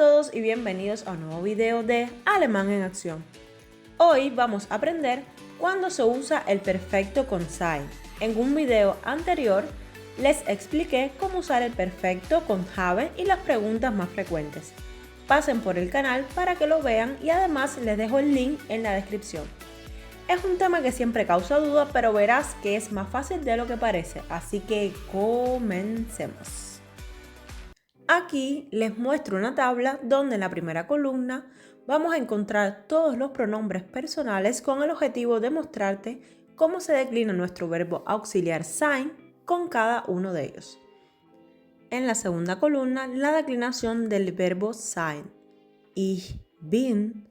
todos y bienvenidos a un nuevo video de Alemán en Acción. Hoy vamos a aprender cuándo se usa el perfecto con sein. En un video anterior les expliqué cómo usar el perfecto con haben y las preguntas más frecuentes. Pasen por el canal para que lo vean y además les dejo el link en la descripción. Es un tema que siempre causa duda, pero verás que es más fácil de lo que parece, así que comencemos. Aquí les muestro una tabla donde en la primera columna vamos a encontrar todos los pronombres personales con el objetivo de mostrarte cómo se declina nuestro verbo auxiliar sein con cada uno de ellos. En la segunda columna, la declinación del verbo sein. Ich bin,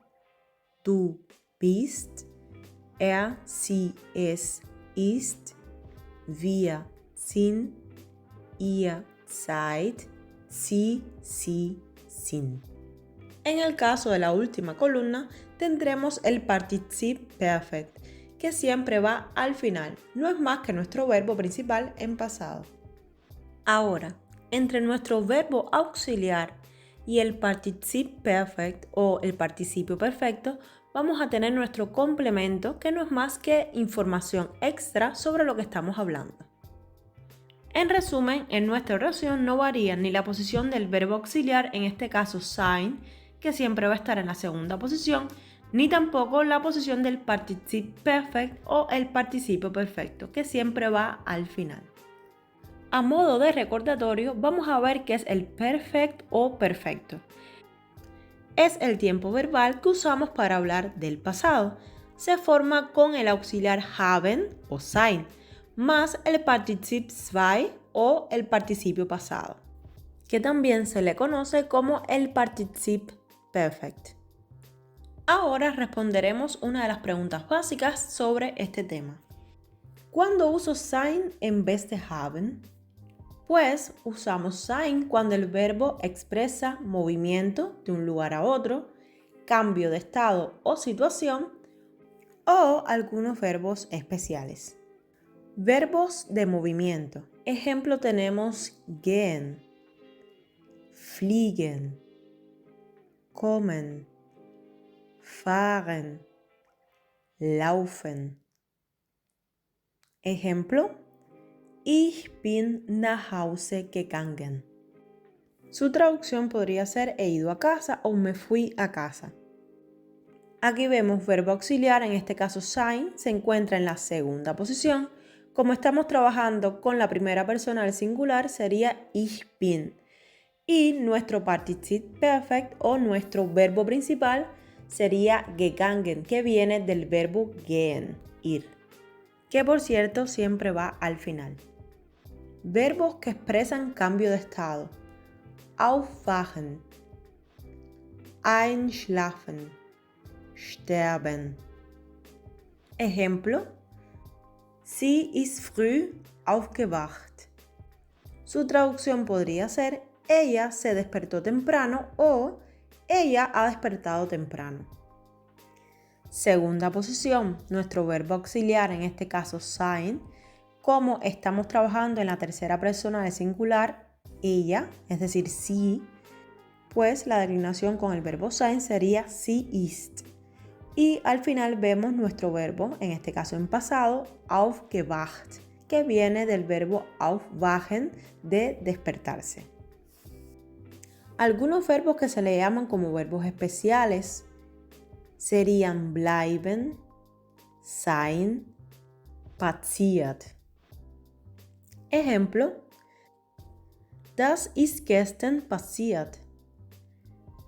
du bist, sie, es, ist, wir sind, ihr seid, sie, sie, sind. En el caso de la última columna tendremos el Partizip Perfekt, que siempre va al final, no es más que nuestro verbo principal en pasado. Ahora, entre nuestro verbo auxiliar y el Partizip Perfekt o el participio perfecto, vamos a tener nuestro complemento, que no es más que información extra sobre lo que estamos hablando. En resumen, en nuestra oración no varía ni la posición del verbo auxiliar, en este caso sein, que siempre va a estar en la segunda posición, ni tampoco la posición del Partizip Perfekt o el participio perfecto, que siempre va al final. A modo de recordatorio, vamos a ver qué es el perfect o perfecto. Es el tiempo verbal que usamos para hablar del pasado. Se forma con el auxiliar haben o sein, más el Partizip zwei o el participio pasado, que también se le conoce como el Partizip Perfekt. Ahora responderemos una de las preguntas básicas sobre este tema. ¿Cuándo uso sein en vez de haben? Pues usamos sein cuando el verbo expresa movimiento de un lugar a otro, cambio de estado o situación, o algunos verbos especiales. Verbos de movimiento. Ejemplo tenemos gehen, fliegen, kommen, fahren, laufen. Ejemplo, ich bin nach Hause gegangen. Su traducción podría ser he ido a casa o me fui a casa. Aquí vemos verbo auxiliar, en este caso sein, se encuentra en la segunda posición. Como estamos trabajando con la primera persona del singular, sería ich bin. Y nuestro Partizip Perfekt o nuestro verbo principal sería gegangen, que viene del verbo gehen, ir, que por cierto siempre va al final. Verbos que expresan cambio de estado. Aufwachen, einschlafen, sterben. Ejemplo, sie ist früh aufgewacht. Su traducción podría ser ella se despertó temprano o ella ha despertado temprano. Segunda posición, nuestro verbo auxiliar, en este caso sein. Como estamos trabajando en la tercera persona del singular, ella, es decir, sie, pues la declinación con el verbo sein sería sie ist. Y al final vemos nuestro verbo, en este caso en pasado, aufgewacht, que viene del verbo aufwachen, de despertarse. Algunos verbos que se le llaman como verbos especiales serían bleiben, sein, passiert. Ejemplo, das ist gestern passiert.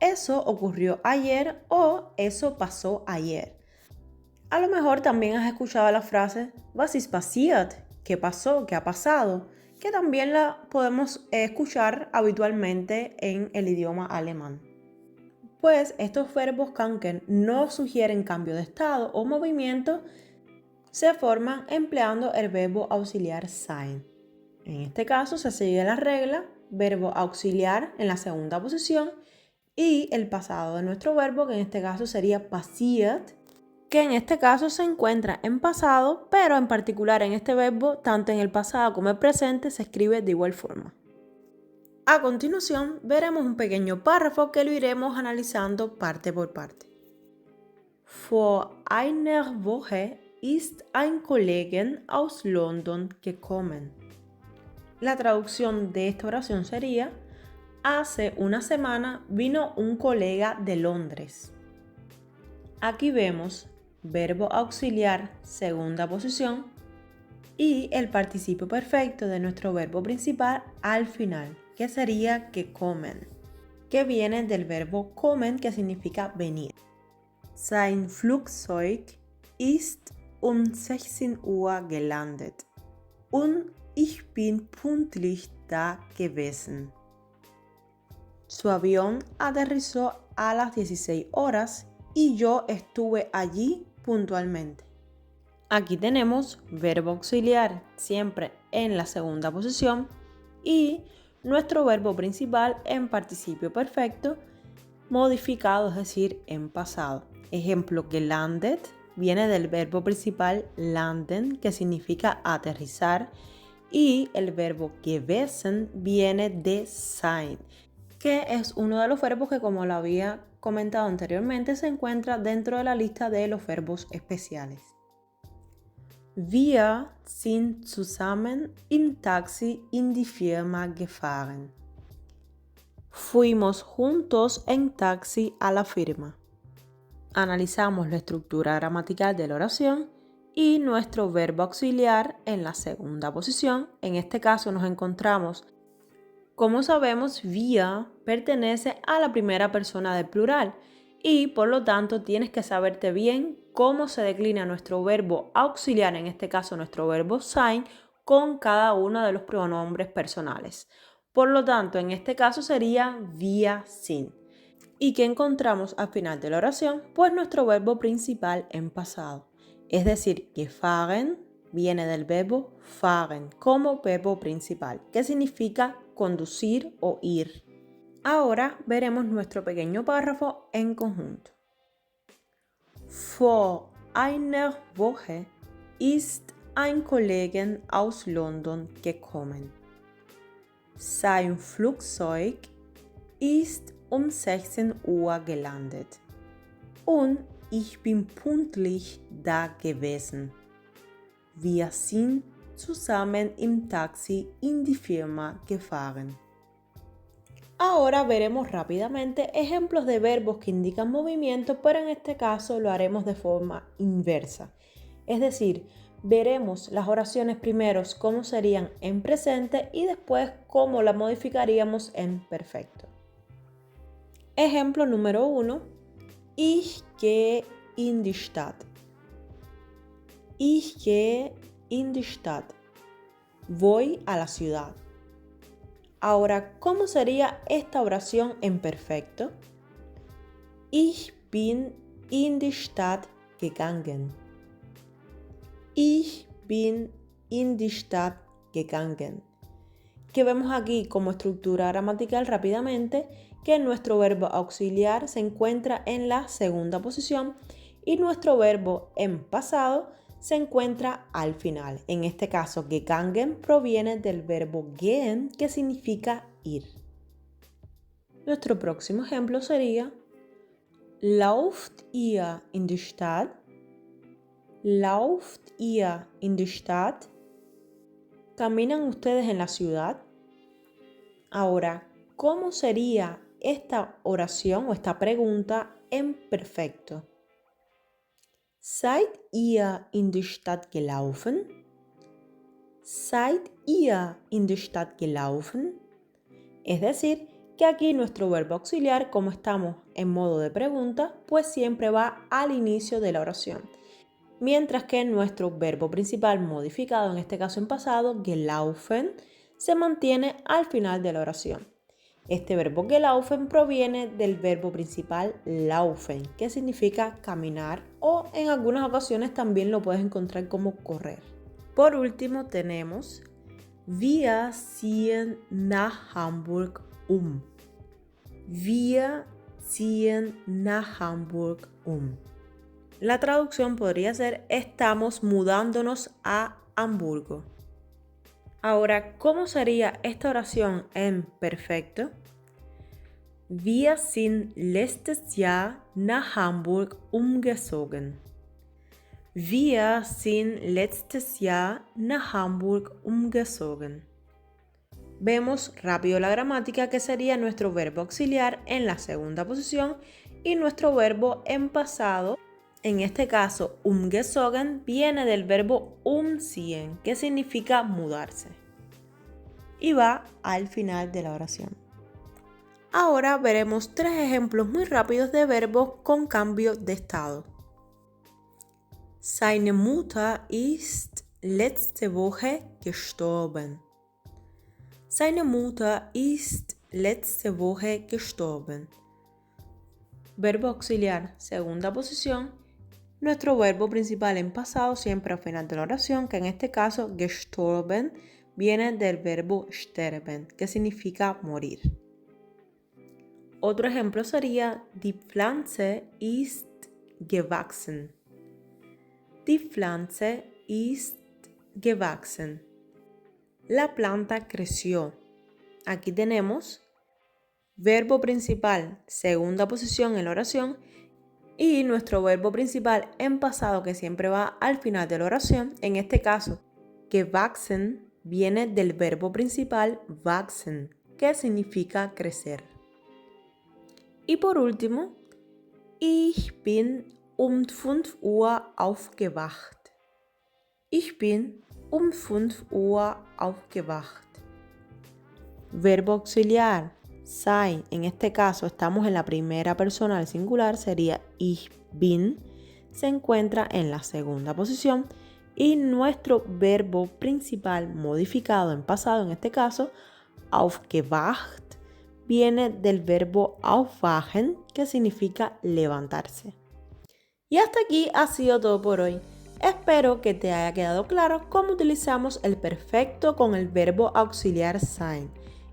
Eso ocurrió ayer o eso pasó ayer. A lo mejor también has escuchado la frase was ist passiert, ¿qué pasó? ¿Qué ha pasado? Que también la podemos escuchar habitualmente en el idioma alemán. Pues estos verbos que aunque no sugieren cambio de estado o movimiento, se forman empleando el verbo auxiliar sein. En este caso se sigue la regla, verbo auxiliar en la segunda posición y el pasado de nuestro verbo, que en este caso sería passiert, que en este caso se encuentra en pasado, pero en particular en este verbo, tanto en el pasado como en el presente, se escribe de igual forma. A continuación, veremos un pequeño párrafo que lo iremos analizando parte por parte. Vor einer Woche ist ein Kollege aus London gekommen. La traducción de esta oración sería: hace una semana vino un colega de Londres. Aquí vemos verbo auxiliar, segunda posición, y el participio perfecto de nuestro verbo principal al final, que sería gekommen, que viene del verbo kommen, que significa venir. Sein Flugzeug ist um 16 Uhr gelandet und ich bin pünktlich da gewesen. Su avión aterrizó a las 16 horas y yo estuve allí puntualmente. Aquí tenemos verbo auxiliar siempre en la segunda posición y nuestro verbo principal en participio perfecto modificado, es decir, en pasado. Ejemplo, gelandet viene del verbo principal landen, que significa aterrizar, y el verbo gewesen viene de sein, que es uno de los verbos que, como lo había comentado anteriormente, se encuentra dentro de la lista de los verbos especiales. Wir sind zusammen im Taxi in die Firma gefahren. Fuimos juntos en taxi a la firma. Analizamos la estructura gramatical de la oración y nuestro verbo auxiliar en la segunda posición. En este caso nos encontramos, como sabemos, wir pertenece a la primera persona del plural y por lo tanto tienes que saberte bien cómo se declina nuestro verbo auxiliar, en este caso nuestro verbo sein, con cada uno de los pronombres personales. Por lo tanto, en este caso sería wir sind. ¿Y qué encontramos al final de la oración? Pues nuestro verbo principal en pasado. Es decir, que fahren viene del verbo fahren como verbo principal, que significa conducir o ir. Ahora veremos nuestro pequeño párrafo en conjunto. Vor einer Woche ist ein Kollege aus London gekommen. Sein Flugzeug ist um 16 Uhr gelandet und ich bin pünktlich da gewesen. Wir sind zusammen im Taxi in die Firma gefahren. Ahora veremos rápidamente ejemplos de verbos que indican movimiento, pero en este caso lo haremos de forma inversa. Es decir, veremos las oraciones primero cómo serían en presente y después cómo las modificaríamos en perfecto. Ejemplo número 1. Ich gehe in die Stadt. Ich gehe in die Stadt. Voy a la ciudad. Ahora, ¿cómo sería esta oración en perfecto? Ich bin in die Stadt gegangen. Ich bin in die Stadt gegangen. Que vemos aquí como estructura gramatical rápidamente que nuestro verbo auxiliar se encuentra en la segunda posición y nuestro verbo en pasado se encuentra al final. En este caso, gegangen proviene del verbo gehen, que significa ir. Nuestro próximo ejemplo sería: Lauft ihr in die Stadt? Lauft ihr in die Stadt? ¿Caminan ustedes en la ciudad? Ahora, ¿cómo sería esta oración o esta pregunta en perfecto? Seid ihr in die Stadt gelaufen? Seid ihr in die Stadt gelaufen? Es decir, que aquí nuestro verbo auxiliar, como estamos en modo de pregunta, pues siempre va al inicio de la oración. Mientras que nuestro verbo principal modificado, en este caso en pasado, gelaufen, se mantiene al final de la oración. Este verbo gelaufen proviene del verbo principal laufen, que significa caminar, o en algunas ocasiones también lo puedes encontrar como correr. Por último tenemos Wir ziehen nach Hamburg um. Wir ziehen nach Hamburg um. La traducción podría ser: estamos mudándonos a Hamburgo. Ahora, ¿cómo sería esta oración en perfecto? Wir sind letztes Jahr nach Hamburg umgezogen. Wir sind letztes Jahr nach Hamburg umgezogen. Vemos rápido la gramática, que sería nuestro verbo auxiliar en la segunda posición y nuestro verbo en pasado. En este caso, umgezogen viene del verbo umziehen, que significa mudarse. Y va al final de la oración. Ahora veremos 3 ejemplos muy rápidos de verbos con cambio de estado. Seine Mutter ist letzte Woche gestorben. Seine Mutter ist letzte Woche gestorben. Verbo auxiliar, segunda posición. Nuestro verbo principal en pasado siempre al final de la oración, que en este caso gestorben viene del verbo sterben, que significa morir. Otro ejemplo sería Die Pflanze ist gewachsen. Die Pflanze ist gewachsen. La planta creció. Aquí tenemos verbo principal, segunda posición en la oración, y nuestro verbo principal en pasado, que siempre va al final de la oración. En este caso, gewachsen viene del verbo principal wachsen, que significa crecer. Y por último, ich bin um 5 Uhr aufgewacht. Ich bin um 5 Uhr aufgewacht. Verbo auxiliar, sein. En este caso estamos en la primera persona del singular, sería ich bin. Se encuentra en la segunda posición. Y nuestro verbo principal modificado en pasado, en este caso, aufgewacht, viene del verbo aufwachen, que significa levantarse. Y hasta aquí ha sido todo por hoy. Espero que te haya quedado claro cómo utilizamos el perfecto con el verbo auxiliar sein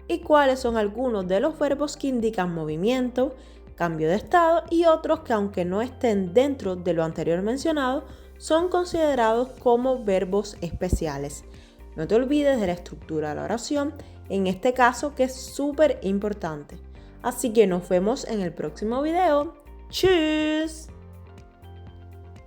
y cuáles son algunos de los verbos que indican movimiento, cambio de estado y otros que, aunque no estén dentro de lo anterior mencionado, son considerados como verbos especiales. No te olvides de la estructura de la oración, en este caso, que es súper importante. Así que nos vemos en el próximo video. ¡Tschüss!